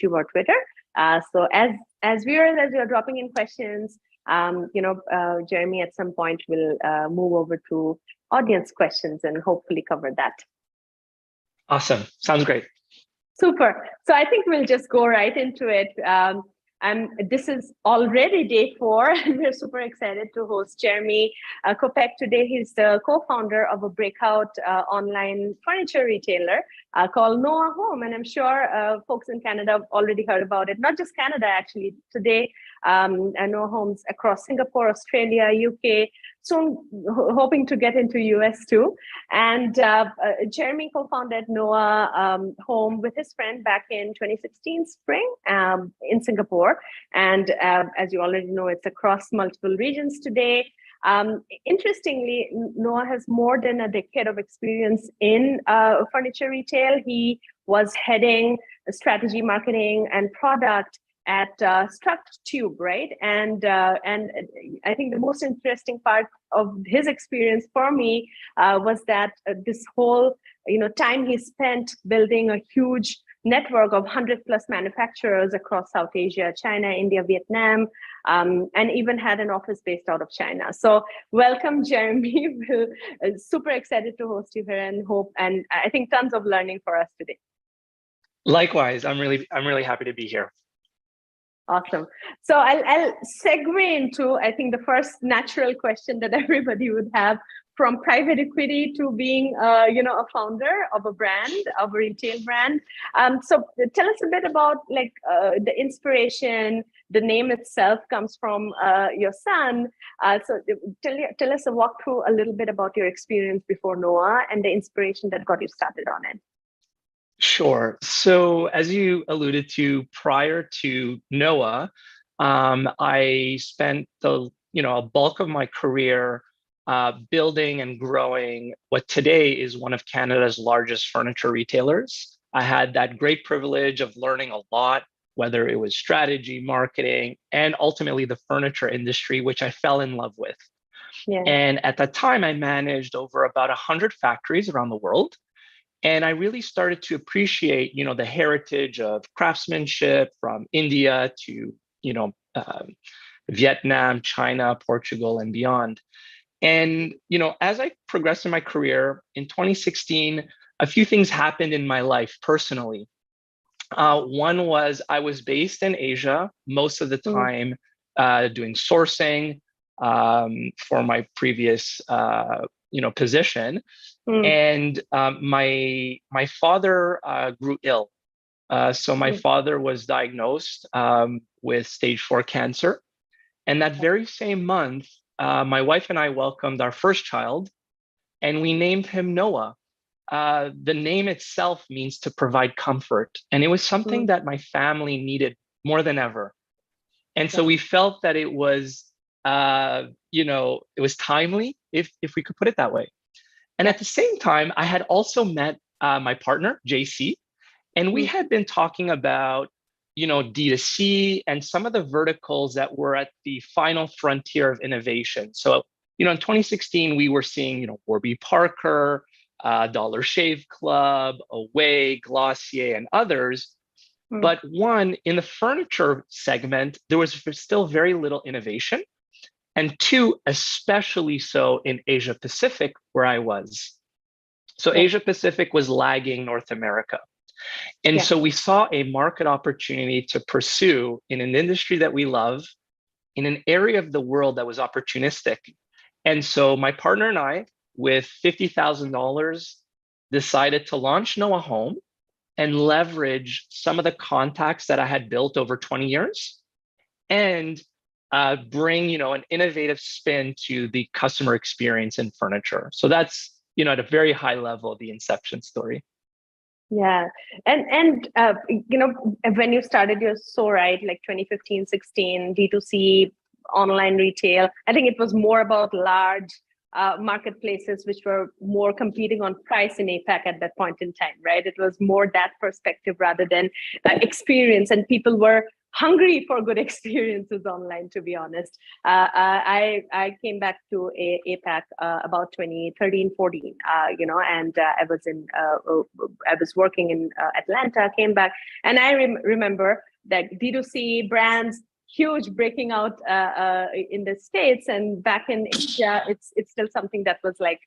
YouTube or Twitter. So as viewers, as you're dropping in questions, Jeremy at some point will move over to audience questions and hopefully cover that. Awesome. Sounds great. Super. So I think we'll just go right into it. This is already day 4, and we're super excited to host Jeremy Kopek today. He's the co-founder of a breakout online furniture retailer called Noa Home, and I'm sure folks in Canada have already heard about it. Not just Canada, actually. Today, Noa Homes across Singapore, Australia, UK, soon hoping to get into US too. And Jeremy co-founded Noa Home with his friend back in 2016 spring in Singapore. And as you already know, it's across multiple regions today. Interestingly, Noa has more than a decade of experience in furniture retail. He was heading strategy, marketing, and product at StructTube, right? And I think the most interesting part of his experience for me was that this whole time he spent building a huge network of 100+ manufacturers across South Asia, China, India, Vietnam, and even had an office based out of China. So welcome, Jeremy. We're super excited to host you here, and I think tons of learning for us today. Likewise, I'm really happy to be here. Awesome. So I'll segue into, I think, the first natural question that everybody would have, from private equity to being, a founder of a brand, of a retail brand. So tell us a bit about the inspiration. The name itself comes from your son. So tell us a walkthrough a little bit about your experience before Noa and the inspiration that got you started on it. Sure. So as you alluded to, prior to Noa, I spent a bulk of my career building and growing what today is one of Canada's largest furniture retailers. I had that great privilege of learning a lot, whether it was strategy, marketing, and ultimately the furniture industry, which I fell in love with. Yeah. And at that time, I managed over about 100 factories around the world. And I really started to appreciate, the heritage of craftsmanship from India to, Vietnam, China, Portugal, and beyond. And, as I progressed in my career in 2016, a few things happened in my life personally. One was I was based in Asia most of the time, doing sourcing for my previous, position. And my father grew ill. So my father was diagnosed with stage 4 cancer. And that very same month, my wife and I welcomed our first child, and we named him Noah. The name itself means to provide comfort. And it was something that my family needed more than ever. And so we felt that it was, it was timely, if we could put it that way. And at the same time, I had also met my partner, JC, and we had been talking about, DTC and some of the verticals that were at the final frontier of innovation. So, in 2016, we were seeing, Warby Parker, Dollar Shave Club, Away, Glossier, and others. But one, in the furniture segment, there was still very little innovation. And two, especially so in Asia Pacific, where I was. So Asia Pacific was lagging North America. And so we saw a market opportunity to pursue in an industry that we love, in an area of the world that was opportunistic. And so my partner and I, with $50,000, decided to launch Noa Home and leverage some of the contacts that I had built over 20 years and bring, an innovative spin to the customer experience in furniture. So that's, at a very high level, the inception story. Yeah. And when you started, you're so right, like 2015, 16, D2C, online retail, I think it was more about large marketplaces, which were more competing on price in APAC at that point in time, right? It was more that perspective rather than experience. And people were hungry for good experiences online, to be honest. I came back to APAC about 2013, 14, and I was working in Atlanta, came back, and I remember that D2C brands, huge breaking out in the States, and back in Asia, it's still something that was like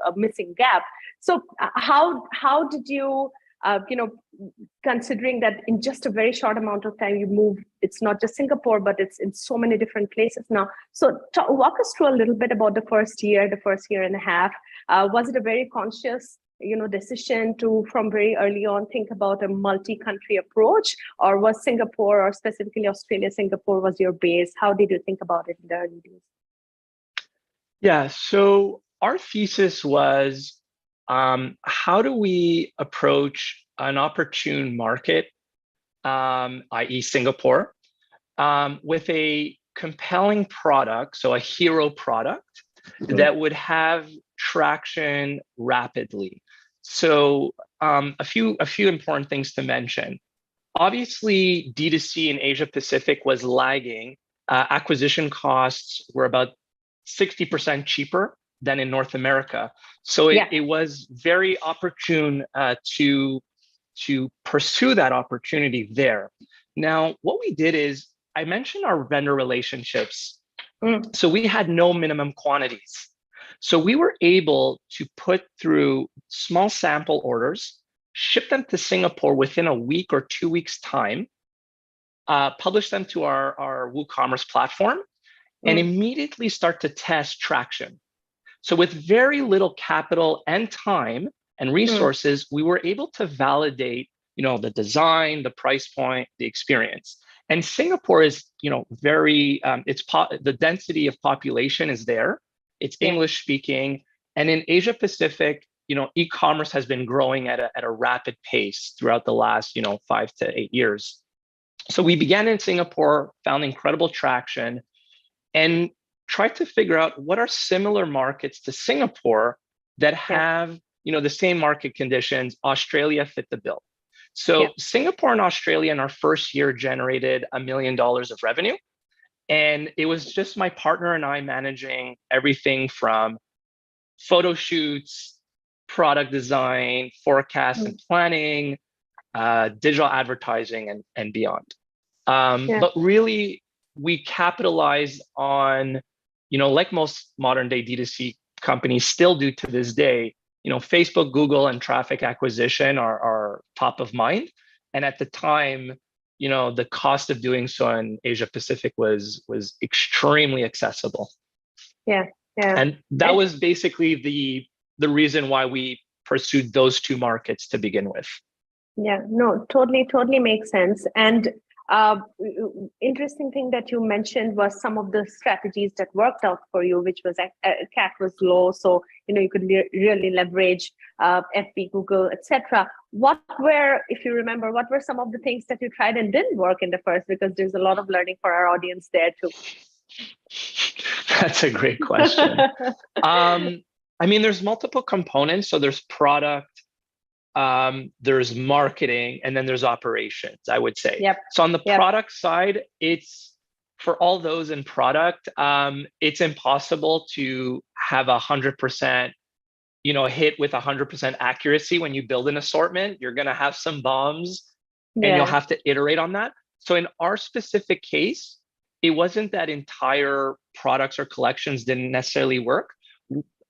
a missing gap. So how did you, considering that in just a very short amount of time you move, it's not just Singapore, but it's in so many different places now. So walk us through a little bit about the first year and a half. Was it a very conscious decision to, from very early on, think about a multi-country approach, or was Singapore, or specifically Australia, Singapore was your base? How did you think about it in the early days? Yeah, so our thesis was, how do we approach an opportune market, i.e. Singapore, with a compelling product, so a hero product that would have traction rapidly. So a few important things to mention. Obviously, D2C in Asia Pacific was lagging. Acquisition costs were about 60% cheaper than in North America. So it was very opportune to pursue that opportunity there. Now, what we did is, I mentioned our vendor relationships. So we had no minimum quantities. So we were able to put through small sample orders, ship them to Singapore within a week or 2 weeks time, publish them to our WooCommerce platform, and immediately start to test traction. So with very little capital and time and resources, we were able to validate, the design, the price point, the experience. And Singapore is, very, the density of population is there. It's English speaking. And in Asia Pacific, e-commerce has been growing at a rapid pace throughout the last, 5 to 8 years. So we began in Singapore, found incredible traction, and tried to figure out what are similar markets to Singapore that have, the same market conditions. Australia fit the bill. So Singapore and Australia in our first year generated $1 million of revenue. And it was just my partner and I managing everything from photo shoots, product design, forecast and planning, digital advertising, and beyond. But really, we capitalized on, like most modern day D2C companies still do to this day, Facebook, Google, and traffic acquisition are top of mind. And at the time, the cost of doing so in Asia Pacific was extremely accessible. And that was basically the reason why we pursued those two markets to begin with. No, totally makes sense. And interesting thing that you mentioned was some of the strategies that worked out for you, which was CAC was low, so you could really leverage FB, Google, etc. What were, if you remember, what were some of the things that you tried and didn't work in the first? Because there's a lot of learning for our audience there too. That's a great question. There's multiple components. So there's product, there's marketing, and then there's operations, I would say. So on the product side, it's for all those in product, it's impossible to have 100%, hit with 100% accuracy when you build an assortment. You're going to have some bombs and you'll have to iterate on that. So in our specific case, it wasn't that entire products or collections didn't necessarily work.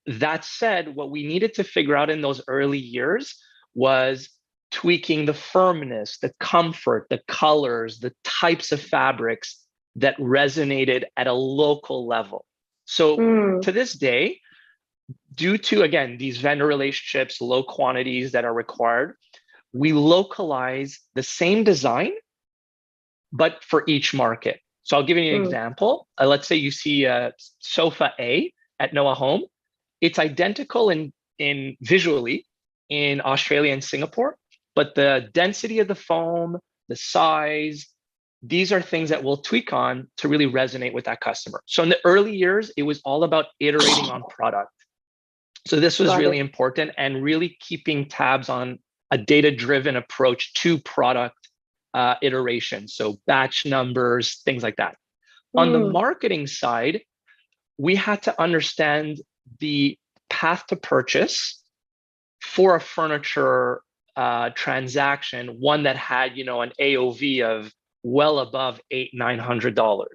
That said, what we needed to figure out in those early years was tweaking the firmness, the comfort, the colors, the types of fabrics that resonated at a local level. So to this day, due to, again, these vendor relationships, low quantities that are required, we localize the same design, but for each market. So I'll give you an example. Let's say you see a sofa A at Noa Home. It's identical in visually in Australia and Singapore, but the density of the foam, the size, these are things that we'll tweak on to really resonate with that customer. So in the early years, it was all about iterating on product. So this was really important, and really keeping tabs on a data-driven approach to product iteration. So batch numbers, things like that. On the marketing side, we had to understand the path to purchase for a furniture transaction, one that had, an AOV of well above $800-900.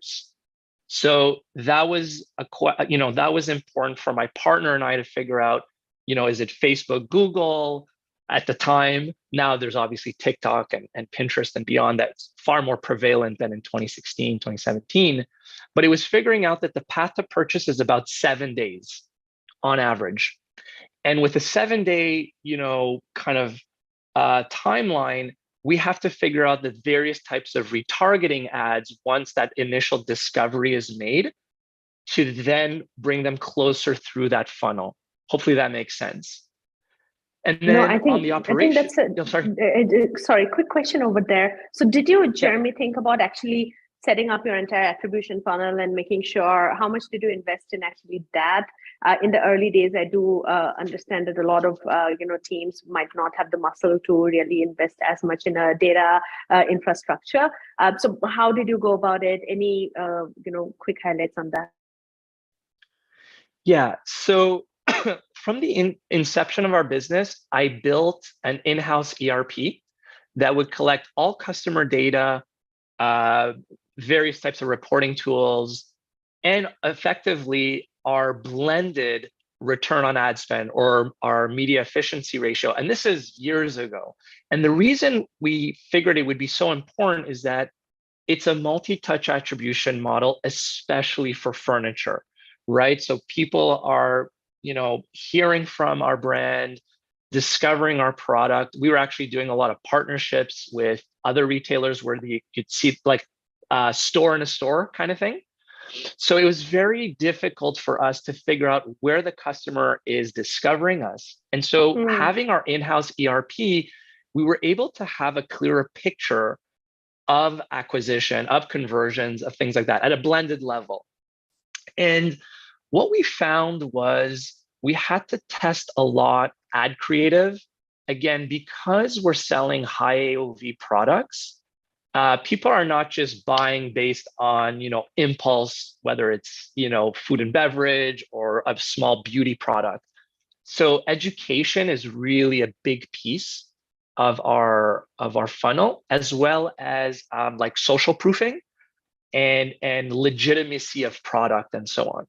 So that was that was important for my partner and I to figure out, is it Facebook, Google at the time? Now there's obviously TikTok and Pinterest and beyond that's far more prevalent than in 2016, 2017. But it was figuring out that the path to purchase is about 7 days on average. And with a 7-day, kind of timeline, we have to figure out the various types of retargeting ads once that initial discovery is made to then bring them closer through that funnel. Hopefully that makes sense. And then on the operation, I think that's sorry, quick question over there. So did you, Jeremy, think about actually setting up your entire attribution funnel and making sure, how much did you invest in actually that? In the early days, I do understand that a lot of teams might not have the muscle to really invest as much in a data infrastructure. So how did you go about it? Any quick highlights on that? Yeah, so from the inception of our business, I built an in-house ERP that would collect all customer data, various types of reporting tools, and effectively our blended return on ad spend or our media efficiency ratio. And this is years ago. And the reason we figured it would be so important is that it's a multi-touch attribution model, especially for furniture, right? So people are, hearing from our brand, discovering our product. We were actually doing a lot of partnerships with other retailers where you could see like store in a store kind of thing. So it was very difficult for us to figure out where the customer is discovering us. And so having our in-house ERP, we were able to have a clearer picture of acquisition, of conversions, of things like that at a blended level. And what we found was we had to test a lot ad creative. Again, because we're selling high AOV products, people are not just buying based on, impulse, whether it's, food and beverage or a small beauty product. So education is really a big piece of our funnel, as well as like social proofing and legitimacy of product and so on.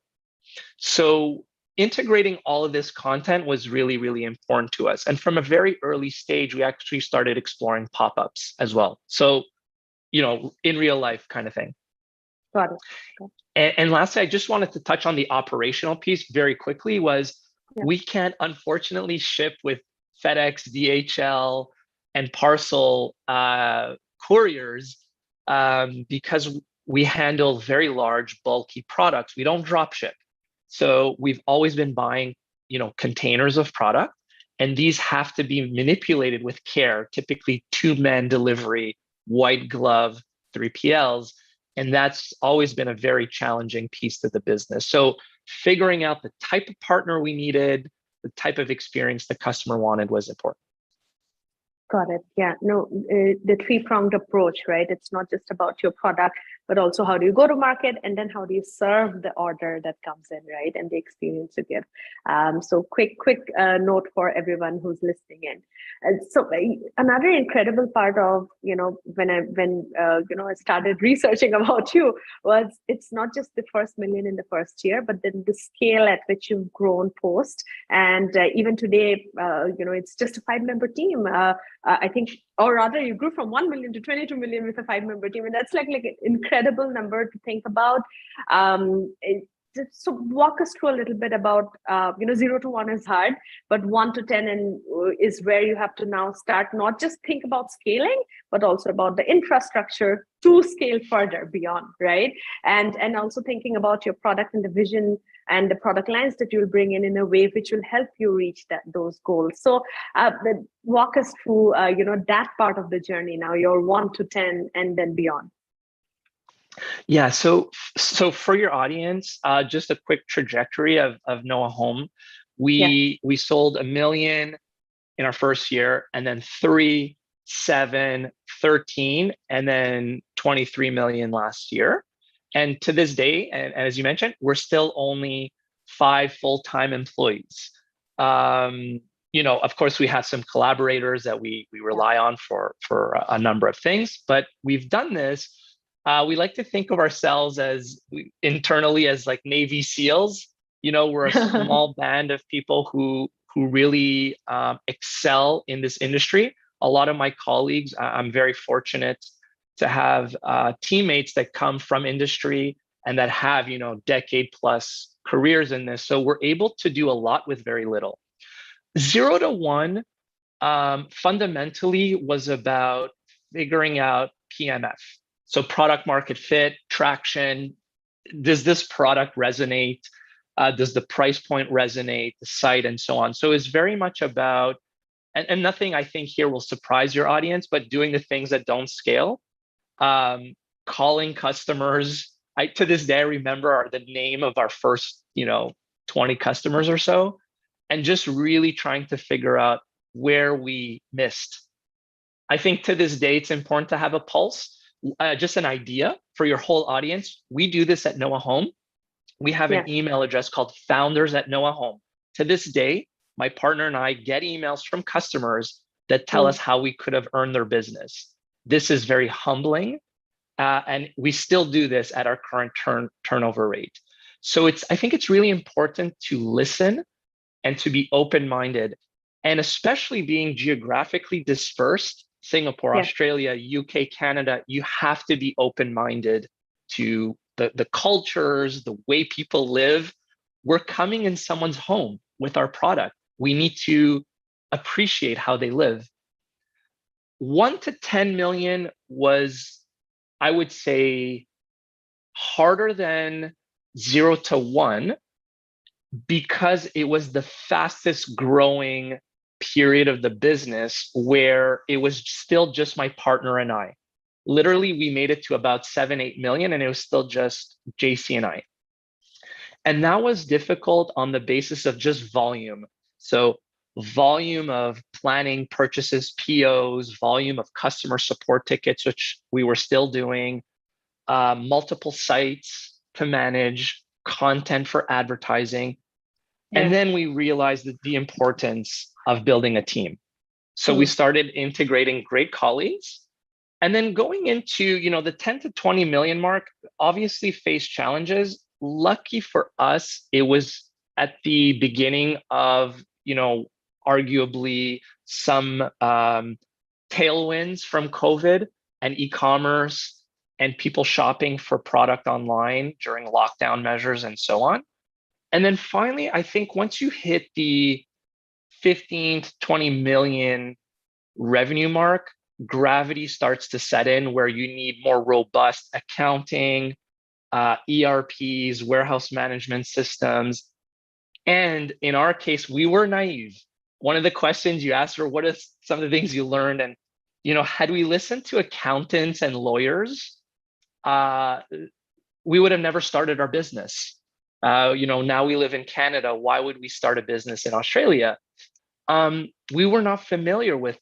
So integrating all of this content was really, really important to us. And from a very early stage, we actually started exploring pop-ups as well. So in real life kind of thing. Got it. And lastly, I just wanted to touch on the operational piece very quickly we can't unfortunately ship with FedEx, DHL, and parcel couriers because we handle very large, bulky products. We don't drop ship. So we've always been buying, containers of product, and these have to be manipulated with care, typically 2-man delivery, white glove 3PLs. And that's always been a very challenging piece to the business. So figuring out the type of partner we needed, the type of experience the customer wanted was important. Got it. Yeah. No, the three-pronged approach, right? It's not just about your product, but also how do you go to market, and then how do you serve the order that comes in, right? And the experience you give. So quick note for everyone who's listening in. So another incredible part of, when I started researching about you was it's not just the first million in the first year, but then the scale at which you've grown post. And even today, it's just a 5-member team. I think, or rather, you grew from 1 million to 22 million with a 5-member team, and that's like an incredible number to think about. So walk us through a little bit about 0 to 1 is hard, but 1 to 10 is where you have to now start not just think about scaling, but also about the infrastructure to scale further beyond, right? And also thinking about your product and the vision and the product lines that you'll bring in a way which will help you reach those goals. So walk us through that part of the journey now, your 1 to 10 and then beyond. Yeah, so for your audience, just a quick trajectory of Noa Home. We sold 1 million in our first year, and then 3 7, 13, and then 23 million last year. And to this day, and as you mentioned, we're still only 5 full-time employees. Of course, we have some collaborators that we rely on for a number of things, but we've done this. We like to think of ourselves internally as like Navy SEALs. We're a small band of people who really excel in this industry. A lot of my colleagues, I'm very fortunate to have teammates that come from industry and that have, decade plus careers in this. So we're able to do a lot with very little. 0 to 1 fundamentally was about figuring out PMF. So product market fit, traction. Does this product resonate? Does the price point resonate, the site, and so on? So it's very much about, and nothing I think here will surprise your audience, but doing the things that don't scale. Calling customers. To this day, I remember the name of our first, 20 customers or so, and just really trying to figure out where we missed. I think to this day, it's important to have a pulse, just an idea for your whole audience. We do this at Noa Home. We have an email address called founders@Noa Home. To this day, my partner and I get emails from customers that tell us how we could have earned their business. This is very humbling. And we still do this at our current turnover rate. So I think it's really important to listen and to be open-minded, and especially being geographically dispersed, Singapore, Australia, UK, Canada, you have to be open-minded to the cultures, the way people live. We're coming in someone's home with our product. We need to appreciate how they live. 1 to 10 million was, I would say, harder than 0 to 1 because it was the fastest growing period of the business where it was still just my partner and I. Literally, we made it to about 7, 8 million, and it was still just JC and I. And that was difficult on the basis of just volume. So volume of planning purchases, POs, volume of customer support tickets, which we were still doing, multiple sites to manage, content for advertising. And then we realized that the importance of building a team. So we started integrating great colleagues. And then going into, the 10 to 20 million mark, obviously faced challenges. Lucky for us, it was at the beginning of, arguably some tailwinds from COVID and e-commerce and people shopping for product online during lockdown measures and so on. And then finally, I think once you hit the 15 to 20 million revenue mark, gravity starts to set in where you need more robust accounting, ERPs, warehouse management systems. And in our case, we were naive. One of the questions you asked were, what are some of the things you learned? And, had we listened to accountants and lawyers, we would have never started our business. Now we live in Canada. Why would we start a business in Australia? We were not familiar with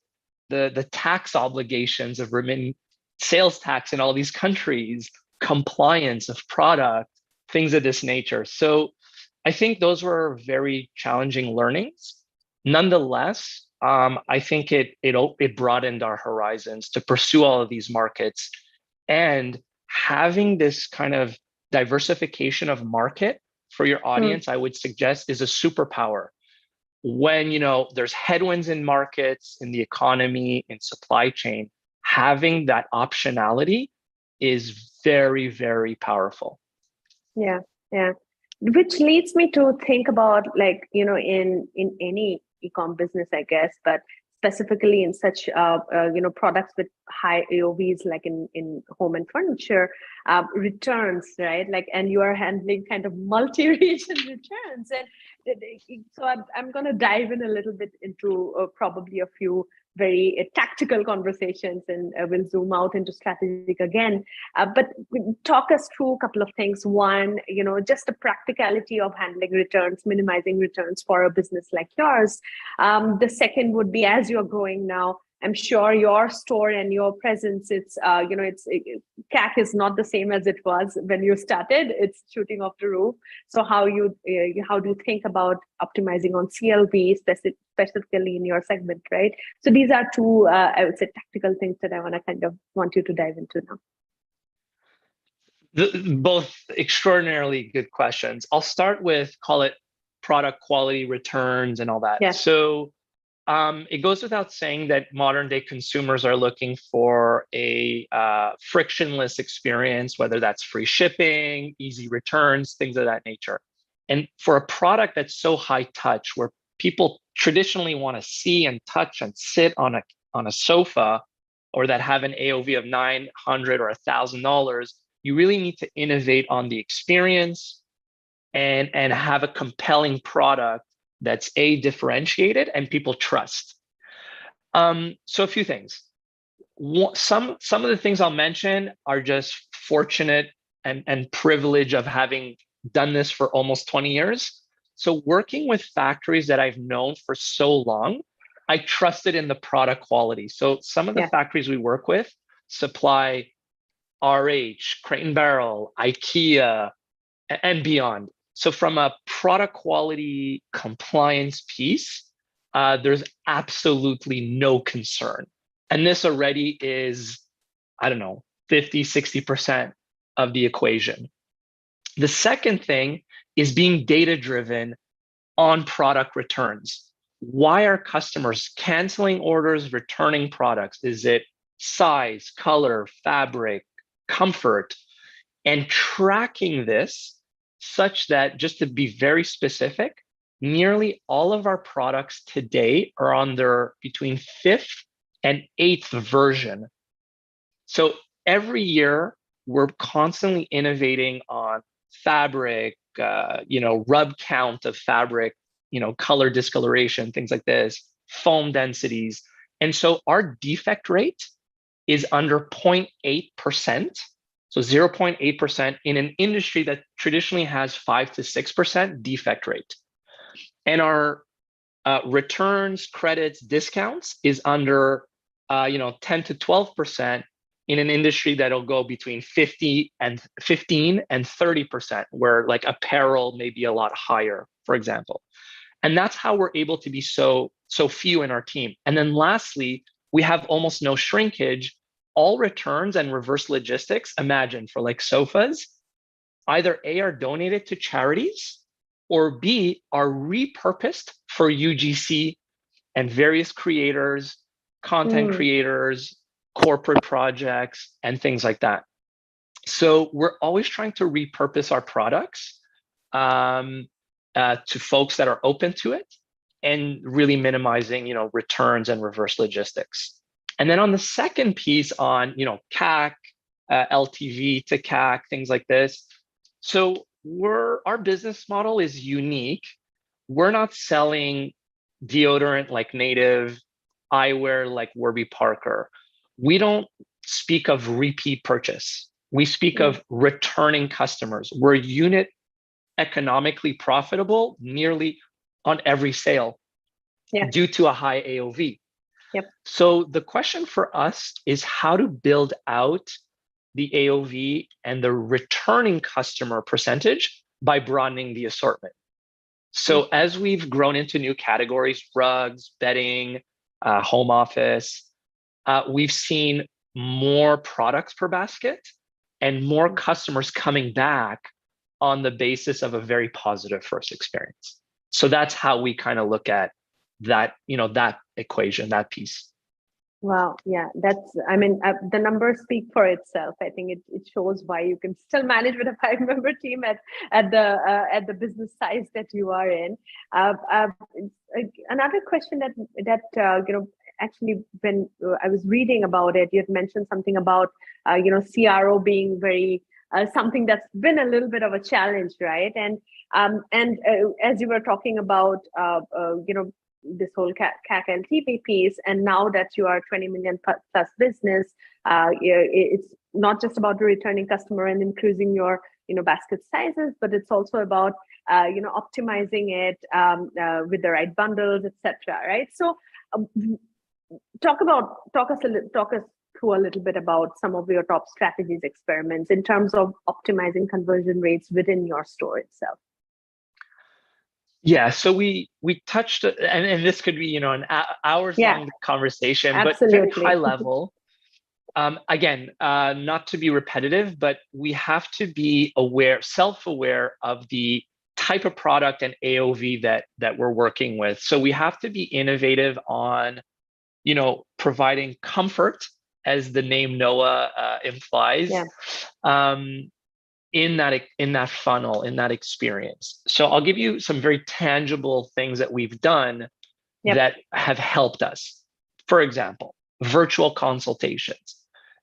the tax obligations of remitting sales tax in all these countries, compliance of product, things of this nature. So I think those were very challenging learnings. Nonetheless, I think it broadened our horizons to pursue all of these markets, and having this kind of diversification of market for your audience, I would suggest, is a superpower. When there's headwinds in markets, in the economy, in supply chain, having that optionality is very, very powerful. Yeah. Which leads me to think about, in any e-com business, I guess, but specifically in such products with high AOVs, like in home and furniture, returns, right? And you are handling kind of multi-region returns. And so I'm going to dive in a little bit into probably a few very tactical conversations, and we'll zoom out into strategic again. But talk us through a couple of things. One, just the practicality of handling returns, minimizing returns for a business like yours. The second would be, as you're growing now, I'm sure your store and your presence, CAC is not the same as it was when you started. It's shooting off the roof. So how do you think about optimizing on CLV specifically in your segment, right? So these are two, I would say, tactical things that I want you to dive into now. Both extraordinarily good questions. I'll start with, call it product quality, returns, and all that. Yes. So it goes without saying that modern day consumers are looking for a frictionless experience, whether that's free shipping, easy returns, things of that nature. And for a product that's so high touch, where people traditionally want to see and touch and sit on a sofa, or that have an AOV of $900 or $1,000, you really need to innovate on the experience and have a compelling product that's differentiated and people trust. So a few things. Some of the things I'll mention are just fortunate and privilege of having done this for almost 20 years. So working with factories that I've known for so long, I trusted in the product quality. So some of the factories we work with supply RH, Crate and Barrel, IKEA, and beyond. So from a product quality compliance piece, there's absolutely no concern. And this already is, 50, 60% of the equation. The second thing is being data-driven on product returns. Why are customers canceling orders, returning products? Is it size, color, fabric, comfort? And tracking this such that, just to be very specific, nearly all of our products today are on their between 5th and 8th version. So every year we're constantly innovating on fabric, rub count of fabric, color discoloration, things like this, foam densities. And so our defect rate is under 0.8%. So 0.8% in an industry that traditionally has 5 to 6% defect rate. And our returns, credits, discounts is under 10 to 12% in an industry that'll go between 15 and 30%, where like apparel may be a lot higher, for example. And that's how we're able to be so few in our team. And then lastly, we have almost no shrinkage. All returns and reverse logistics, imagine for like sofas, either A, are donated to charities, or B, are repurposed for UGC and various creators, content creators, corporate projects, and things like that. So we're always trying to repurpose our products to folks that are open to it, and really minimizing, returns and reverse logistics. And then on the second piece on, CAC, LTV to CAC, things like this. So our business model is unique. We're not selling deodorant like Native, eyewear like Warby Parker. We don't speak of repeat purchase. We speak of returning customers. We're unit economically profitable nearly on every sale due to a high AOV. Yep. So the question for us is how to build out the AOV and the returning customer percentage by broadening the assortment. So as we've grown into new categories, rugs, bedding, home office, we've seen more products per basket and more customers coming back on the basis of a very positive first experience. So that's how we kind of look at that, that equation, that piece. Wow. Yeah, the numbers speak for itself. I think it shows why you can still manage with a 5-member team at the business size that you are in. Another question that actually, when I was reading about it, you had mentioned something about CRO being very something that's been a little bit of a challenge, right? And as you were talking about this whole CAC LTV piece, and now that you are 20 million plus business, it's not just about the returning customer and increasing your basket sizes, but it's also about optimizing it with the right bundles, etc. Right? So talk us through a little bit about some of your top strategies, experiments in terms of optimizing conversion rates within your store itself. Yeah, so we touched, and this could be, an hours long conversation, absolutely. but very high level. Again, not to be repetitive, but we have to be self-aware of the type of product and AOV that we're working with. So we have to be innovative on, providing comfort, as the name Noa implies. In that funnel, in that experience. So I'll give you some very tangible things that we've done that have helped us. For example, virtual consultations.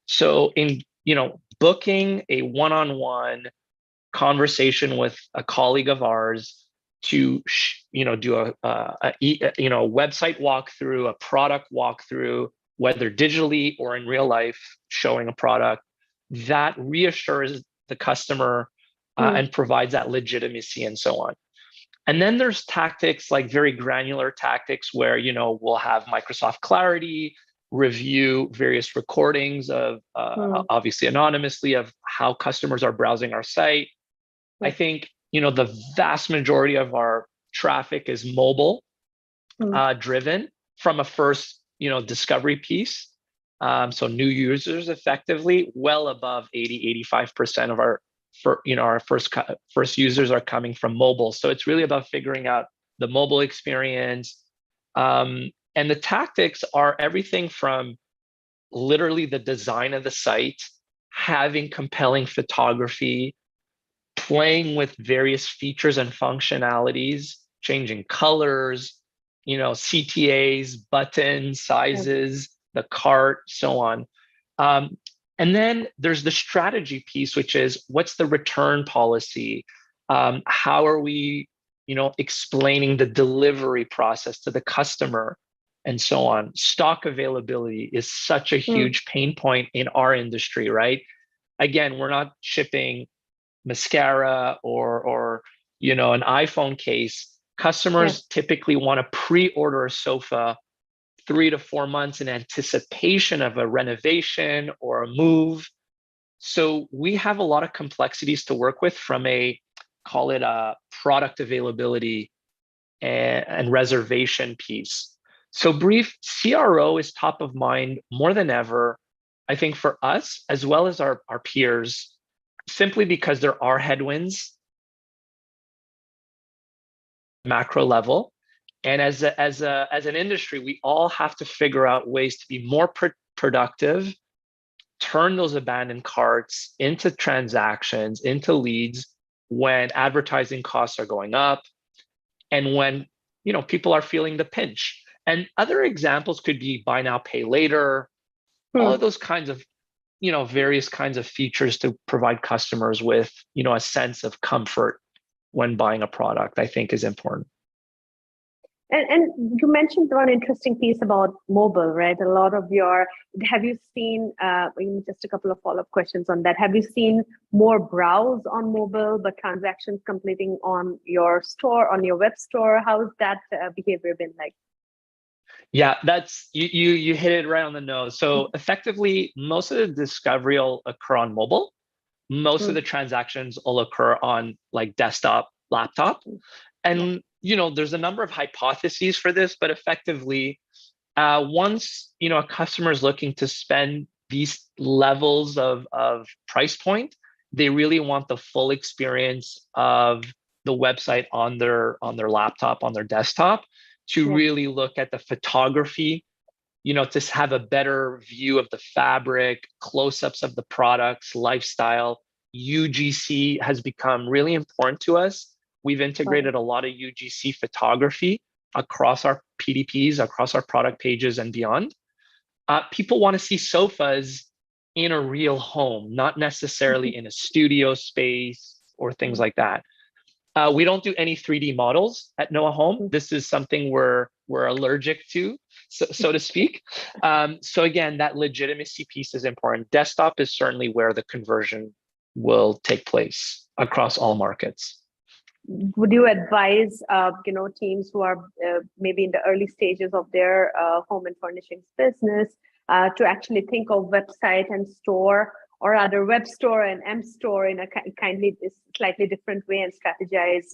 So in, booking a one-on-one conversation with a colleague of ours to, do a website walkthrough, a product walkthrough, whether digitally or in real life, showing a product, that reassures the customer and provides that legitimacy and so on. And then there's tactics, like very granular tactics where, we'll have Microsoft Clarity review various recordings of, obviously anonymously, of how customers are browsing our site. I think, the vast majority of our traffic is mobile driven from a first, discovery piece. So new users, effectively well above 85% of our first users are coming from mobile. So it's really about figuring out the mobile experience. And the tactics are everything from literally the design of the site, having compelling photography, playing with various features and functionalities, changing colors, CTAs, buttons, sizes, the cart, so on. And then there's the strategy piece, which is what's the return policy? How are we, explaining the delivery process to the customer and so on? Stock availability is such a huge pain point in our industry, right? Again, we're not shipping mascara or an iPhone case. Customers typically want to pre-order a sofa 3 to 4 months in anticipation of a renovation or a move. So we have a lot of complexities to work with from call it a product availability and reservation piece. So brief, CRO is top of mind more than ever, I think, for us as well as our peers, simply because there are headwinds macro level. And as an industry, we all have to figure out ways to be more productive, turn those abandoned carts into transactions, into leads when advertising costs are going up and when people are feeling the pinch. And other examples could be buy now, pay later, all of those kinds of various kinds of features to provide customers with a sense of comfort when buying a product, I think is important. And you mentioned one interesting piece about mobile, right? Have you seen, just a couple of follow-up questions on that. Have you seen more browse on mobile, but transactions completing on your store, on your web store? How's that behavior been like? Yeah, that's you hit it right on the nose. So effectively, most of the discovery will occur on mobile. Most of the transactions will occur on like desktop, laptop. And there's a number of hypotheses for this, but effectively, once a customer is looking to spend these levels of price point, they really want the full experience of the website on their laptop, on their desktop, to really look at the photography, to have a better view of the fabric, close-ups of the products, lifestyle. UGC has become really important to us. We've integrated a lot of UGC photography across our PDPs, across our product pages and beyond. People want to see sofas in a real home, not necessarily in a studio space or things like that. We don't do any 3D models at Noa Home. This is something we're allergic to, so to speak. So again, that legitimacy piece is important. Desktop is certainly where the conversion will take place across all markets. would you advise, teams who are maybe in the early stages of their home and furnishings business to actually think of website and store, or rather web store and M store in a slightly different way, and strategize,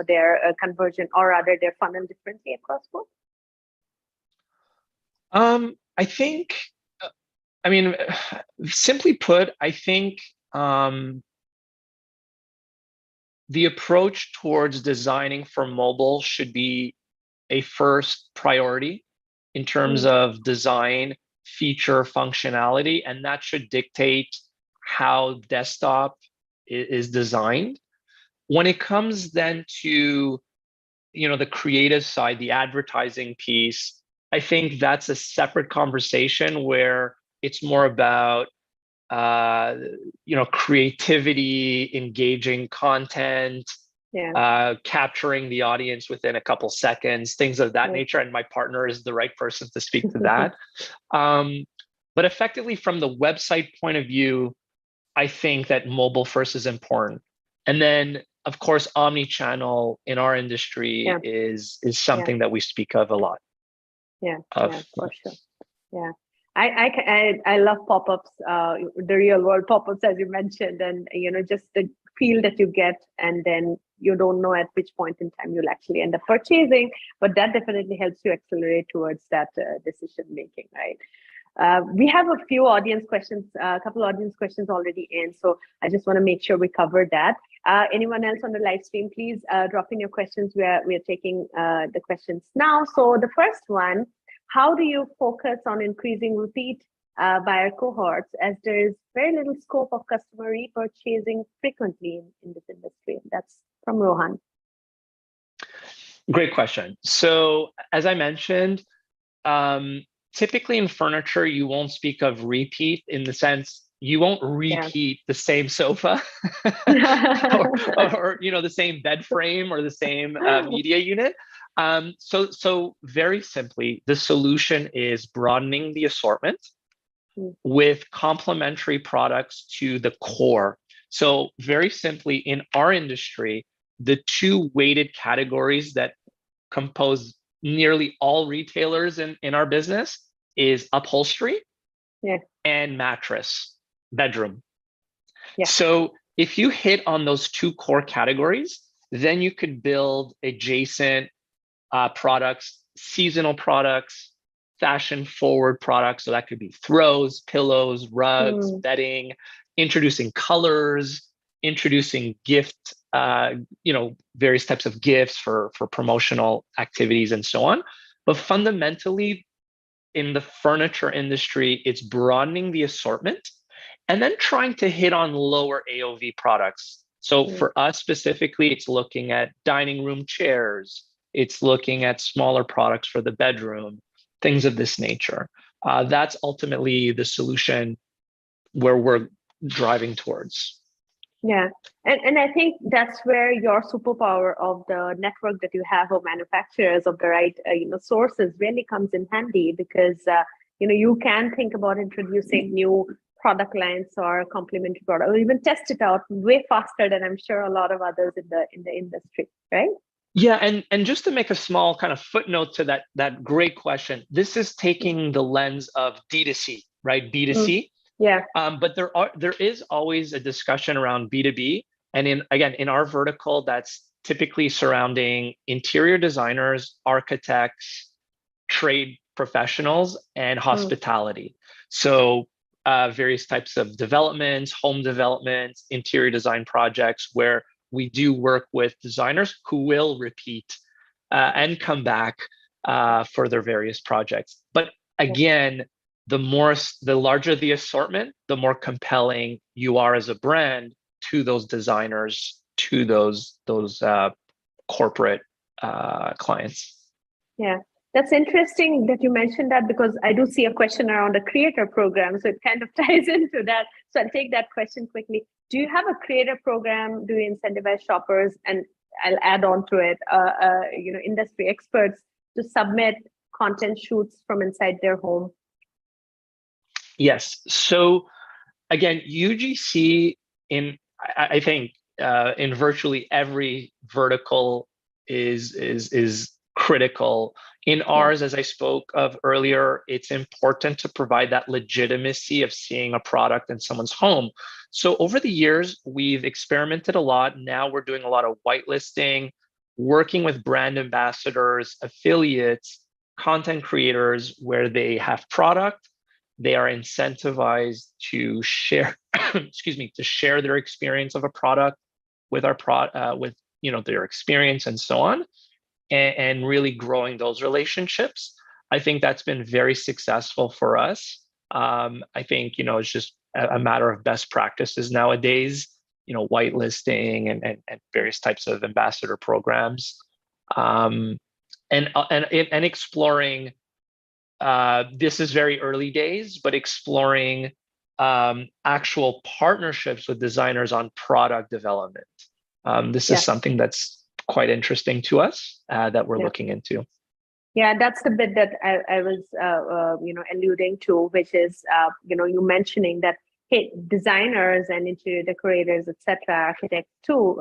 their conversion, or rather their funnel differently across both? I think, simply put, I think the approach towards designing for mobile should be a first priority in terms of design, feature, functionality, and that should dictate how desktop is designed. When it comes then to, the creative side, the advertising piece, I think that's a separate conversation where it's more about creativity, engaging content, capturing the audience within a couple seconds, things of that nature. And my partner is the right person to speak to that. But effectively, from the website point of view, I think that mobile first is important. And then, of course, omni-channel in our industry is something that we speak of a lot. For sure. Yeah. I love pop-ups, the real world pop-ups, as you mentioned, and just the feel that you get, and then you don't know at which point in time you'll actually end up purchasing, but that definitely helps you accelerate towards that decision making, right? We have a few audience questions, a couple audience questions already in, so I just want to make sure we cover that. Anyone else on the live stream, please drop in your questions. We are taking the questions now. So the first one: how do you focus on increasing repeat buyer cohorts, as there is very little scope of customer repurchasing frequently in this industry? That's from Rohan. Great question. So as I mentioned, typically in furniture, you won't speak of repeat in the sense you won't repeat the same sofa or the same bed frame or the same media unit. So very simply, the solution is broadening the assortment with complementary products to the core. So very simply, in our industry, the two weighted categories that compose nearly all retailers in our business is upholstery and mattress, bedroom. So if you hit on those two core categories, then you could build adjacent products, seasonal products, fashion forward products. So that could be throws, pillows, rugs, bedding, introducing colors, introducing gift, various types of gifts for promotional activities and so on. But fundamentally, in the furniture industry, it's broadening the assortment and then trying to hit on lower AOV products. So for us specifically, it's looking at dining room chairs. It's looking at smaller products for the bedroom, things of this nature. That's ultimately the solution where we're driving towards. Yeah, and I think that's where your superpower of the network that you have of manufacturers of the right sources really comes in handy, because you can think about introducing new product lines or complementary product, or even test it out way faster than I'm sure a lot of others in the industry, right? Yeah, and just to make a small kind of footnote to that great question, this is taking the lens of D2C, right? B2C. But there is always a discussion around B2B, and in our vertical, that's typically surrounding interior designers, architects, trade professionals, and hospitality. So various types of developments, home developments, interior design projects, where we do work with designers who will repeat and come back for their various projects. But again, the larger the assortment, the more compelling you are as a brand to those designers, to those corporate clients. Yeah, that's interesting that you mentioned that, because I do see a question around a creator program, so it kind of ties into that. So I'll take that question quickly. Do you have a creator program? Do you incentivize shoppers? And I'll add on to it, industry experts to submit content shoots from inside their home? Yes. So again, UGC I think in virtually every vertical is critical. In ours, as I spoke of earlier, it's important to provide that legitimacy of seeing a product in someone's home. So over the years, we've experimented a lot. Now we're doing a lot of whitelisting, working with brand ambassadors, affiliates, content creators, where they have product. They are incentivized to share, excuse me, to share their experience of a product with with their experience and so on, and really growing those relationships. I think that's been very successful for us. I think it's just a matter of best practices nowadays. Whitelisting and various types of ambassador programs, and exploring. This is very early days, but exploring actual partnerships with designers on product development. This is something that's quite interesting to us that we're looking into. Yeah, that's the bit that I was, alluding to, which is, you mentioning that, hey, designers and interior decorators, etc., architects too,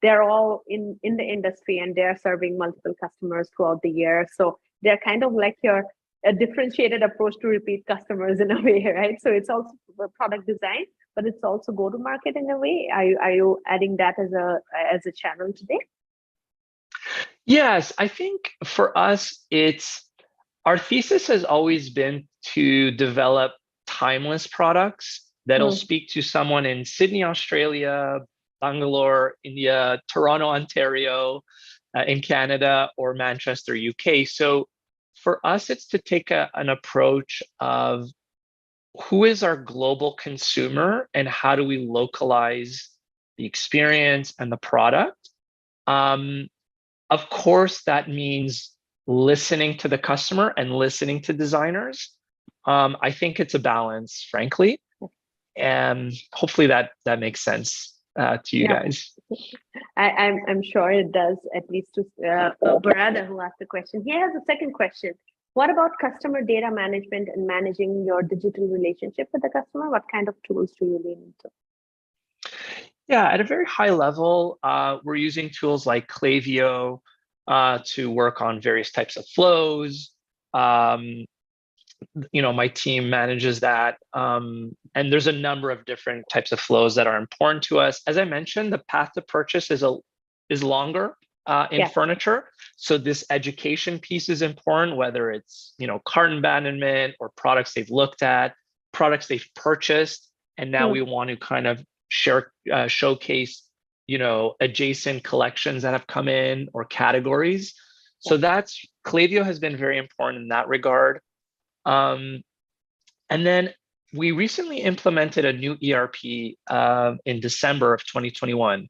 they're all in the industry and they're serving multiple customers throughout the year. So they're kind of like a differentiated approach to repeat customers in a way, right? So it's also product design, but it's also go to market in a way. Are you adding that as a channel today? Yes, I think for us, our thesis has always been to develop timeless products that'll speak to someone in Sydney, Australia, Bangalore, India, Toronto, Ontario, in Canada, or Manchester, UK. So for us, it's to take an approach of who is our global consumer and how do we localize the experience and the product. Of course, that means listening to the customer and listening to designers. I think it's a balance, frankly, and hopefully that makes sense to you guys. I'm sure it does, at least to Barada, who asked the question. He has a second question. What about customer data management and managing your digital relationship with the customer? What kind of tools do you lean into? Yeah, at a very high level, we're using tools like Klaviyo to work on various types of flows. My team manages that. And there's a number of different types of flows that are important to us. As I mentioned, the path to purchase is longer in furniture. So this education piece is important, whether it's, cart abandonment or products they've looked at, products they've purchased, and now we want to kind of showcase, adjacent collections that have come in or categories. So Klaviyo has been very important in that regard. And then we recently implemented a new ERP in December of 2021.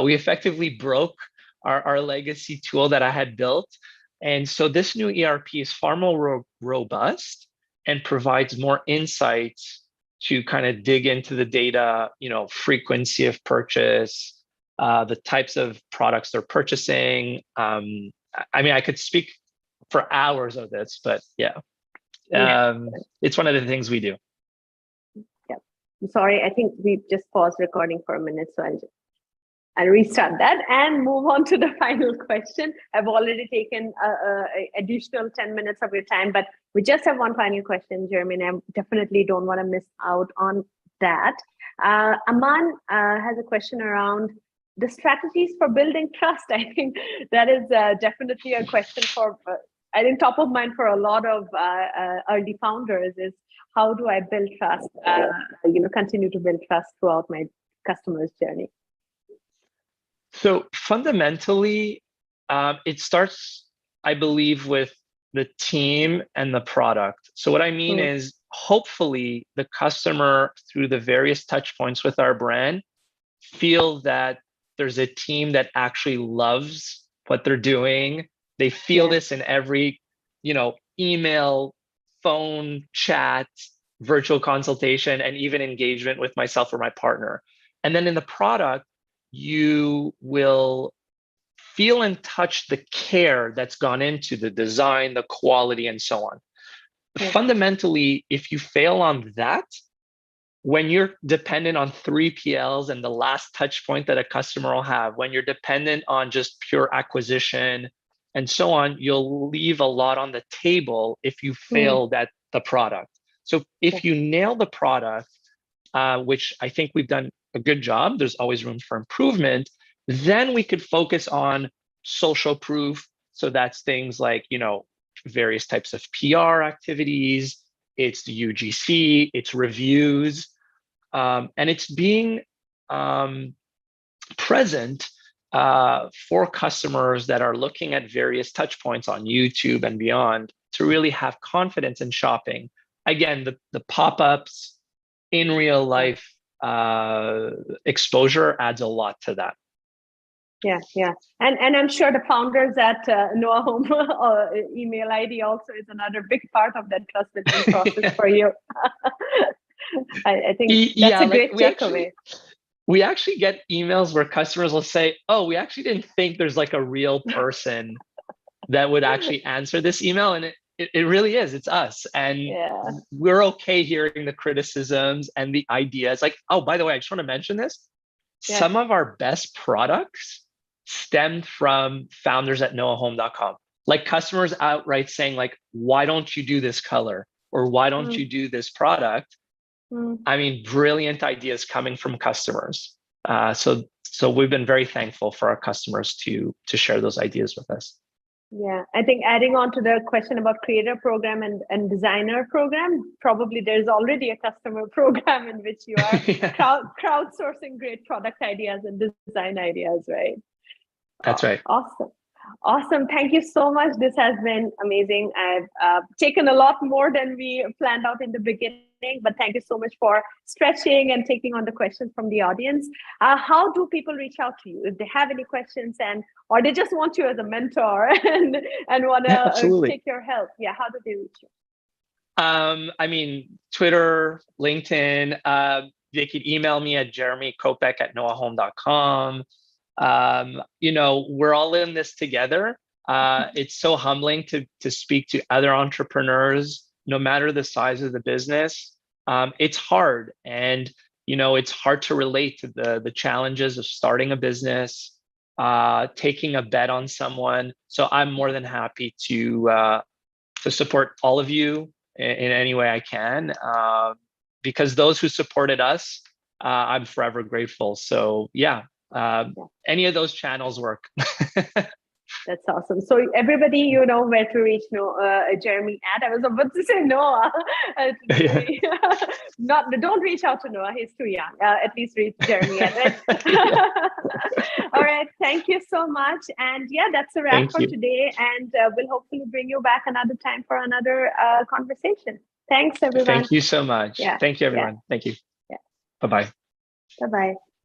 We effectively broke our legacy tool that I had built. And so this new ERP is far more robust and provides more insights to kind of dig into the data, frequency of purchase, the types of products they're purchasing. I could speak for hours of this, but it's one of the things we do. Yeah, I'm sorry, I think we've just paused recording for a minute, so I'll restart that and move on to the final question. I've already taken an additional 10 minutes of your time, but we just have one final question, Jeremy, and I definitely don't want to miss out on that. Aman has a question around the strategies for building trust. I think that is definitely a question for, I think, top of mind for a lot of early founders is how do I build trust, continue to build trust throughout my customer's journey? So fundamentally, it starts, I believe, with the team and the product. So what I mean is, hopefully, the customer, through the various touch points with our brand, feel that there's a team that actually loves what they're doing. They feel this in every, email, phone, chat, virtual consultation, and even engagement with myself or my partner. And then in the product, you will feel and touch the care that's gone into the design, the quality, and so on. Fundamentally, if you fail on that, when you're dependent on 3PLs and the last touch point that a customer will have, when you're dependent on just pure acquisition and so on, you'll leave a lot on the table if you failed at the product. So if you nail the product, which I think we've done a good job, there's always room for improvement, then we could focus on social proof. So that's things like, various types of PR activities, it's the UGC, it's reviews, and it's being present for customers that are looking at various touch points on YouTube and beyond to really have confidence in shopping. Again, the pop-ups in real life exposure adds a lot to that. Yeah. And I'm sure the founders at Noa Home email ID also is another big part of that trust building process for you. I think that's a great takeaway. We actually get emails where customers will say, oh, we actually didn't think there's like a real person that would actually answer this email. And it really is, it's us. And we're okay hearing the criticisms and the ideas. Like, oh, by the way, I just want to mention this. Some of our best products stemmed from founders at noahome.com. Like customers outright saying like, why don't you do this color? Or why don't you do this product? I mean, brilliant ideas coming from customers. So we've been very thankful for our customers to share those ideas with us. Yeah, I think adding on to the question about creator program and designer program, probably there's already a customer program in which you are crowdsourcing great product ideas and design ideas, right? That's right. Awesome. Thank you so much. This has been amazing. I've taken a lot more than we planned out in the beginning, but thank you so much for stretching and taking on the questions from the audience. How do people reach out to you if they have any questions or they just want you as a mentor and want to take your help? Yeah, how do they reach you? I mean, Twitter, LinkedIn, they could email me at jeremykopek@noahome.com. We're all in this together. It's so humbling to speak to other entrepreneurs, no matter the size of the business. It's hard, and it's hard to relate to the challenges of starting a business, taking a bet on someone. So I'm more than happy to support all of you in any way I can, because those who supported us, I'm forever grateful. So yeah. Any of those channels work. That's awesome. So everybody, you know where to reach Jeremy at. I was about to say Noah. Don't reach out to Noah. He's too young. At least reach Jeremy at it. All right. Thank you so much. And yeah, that's a wrap for today. And we'll hopefully bring you back another time for another conversation. Thanks, everyone. Thank you so much. Thank you, everyone. Thank you. Bye-bye. Bye-bye.